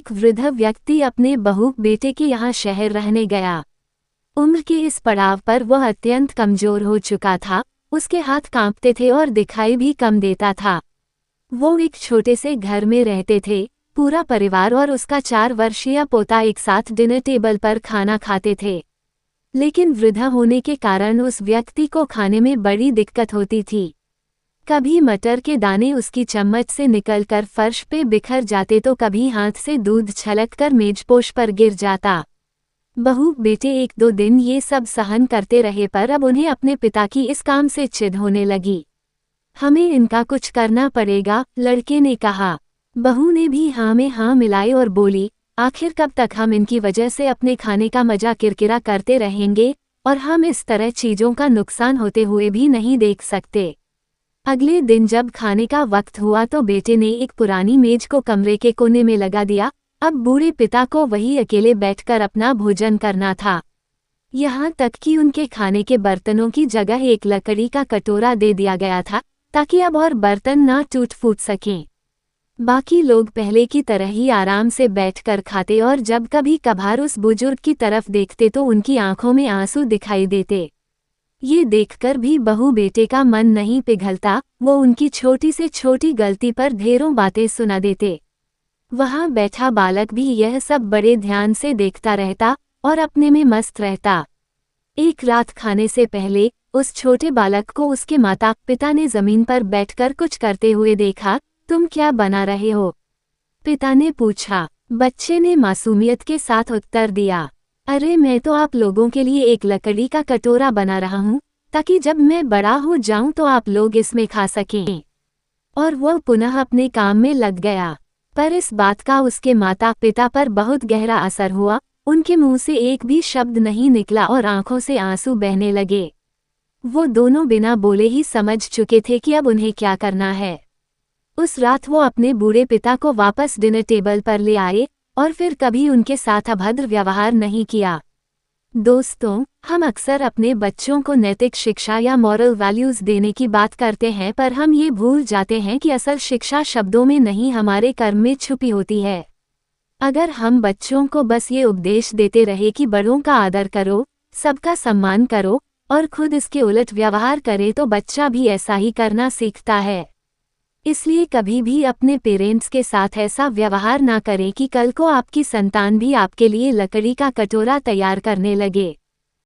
एक वृद्ध व्यक्ति अपने बहू बेटे के यहाँ शहर रहने गया। उम्र के इस पड़ाव पर वह अत्यंत कमजोर हो चुका था, उसके हाथ कांपते थे और दिखाई भी कम देता था। वो एक छोटे से घर में रहते थे। पूरा परिवार और उसका 4 वर्षीय पोता एक साथ डिनर टेबल पर खाना खाते थे। लेकिन वृद्ध होने के कारण उस व्यक्ति को खाने में बड़ी दिक्कत होती थी। कभी मटर के दाने उसकी चम्मच से निकलकर फर्श पे बिखर जाते तो कभी हाथ से दूध छलककर मेजपोश पर गिर जाता। बहू बेटे 1-2 दिन ये सब सहन करते रहे, पर अब उन्हें अपने पिता की इस काम से चिढ़ होने लगी। हमें इनका कुछ करना पड़ेगा, लड़के ने कहा। बहू ने भी हाँ में हाँ मिलाई और बोली, आखिर कब तक हम इनकी वजह से अपने खाने का मजा किरकिरा करते रहेंगे, और हम इस तरह चीजों का नुकसान होते हुए भी नहीं देख सकते। अगले दिन जब खाने का वक्त हुआ तो बेटे ने एक पुरानी मेज को कमरे के कोने में लगा दिया। अब बूढ़े पिता को वही अकेले बैठकर अपना भोजन करना था। यहाँ तक कि उनके खाने के बर्तनों की जगह एक लकड़ी का कटोरा दे दिया गया था, ताकि अब और बर्तन ना टूट फूट सकें। बाकी लोग पहले की तरह ही आराम से बैठकर खाते और जब कभी कभार उस बुजुर्ग की तरफ देखते तो उनकी आंखों में आंसू दिखाई देते। ये देखकर भी बहू बेटे का मन नहीं पिघलता। वो उनकी छोटी से छोटी गलती पर ढेरों बातें सुना देते। वहाँ बैठा बालक भी यह सब बड़े ध्यान से देखता रहता और अपने में मस्त रहता। एक रात खाने से पहले उस छोटे बालक को उसके माता पिता ने जमीन पर बैठकर कुछ करते हुए देखा। तुम क्या बना रहे हो? पिता ने पूछा। बच्चे ने मासूमियत के साथ उत्तर दिया, अरे मैं तो आप लोगों के लिए एक लकड़ी का कटोरा बना रहा हूँ, ताकि जब मैं बड़ा हो जाऊं तो आप लोग इसमें खा सकें। और वह पुनः अपने काम में लग गया। पर इस बात का उसके माता पिता पर बहुत गहरा असर हुआ। उनके मुंह से एक भी शब्द नहीं निकला और आंखों से आंसू बहने लगे। वो दोनों बिना बोले ही समझ चुके थे कि अब उन्हें क्या करना है। उस रात वो अपने बूढ़े पिता को वापस डिनर टेबल पर ले आए और फिर कभी उनके साथ अभद्र व्यवहार नहीं किया। दोस्तों, हम अक्सर अपने बच्चों को नैतिक शिक्षा या मॉरल वैल्यूज देने की बात करते हैं, पर हम ये भूल जाते हैं कि असल शिक्षा शब्दों में नहीं, हमारे कर्म में छुपी होती है। अगर हम बच्चों को बस ये उपदेश देते रहे कि बड़ों का आदर करो, सबका सम्मान करो और खुद इसके उलट व्यवहार करें, तो बच्चा भी ऐसा ही करना सीखता है। इसलिए कभी भी अपने पेरेंट्स के साथ ऐसा व्यवहार ना करें कि कल को आपकी संतान भी आपके लिए लकड़ी का कटोरा तैयार करने लगे।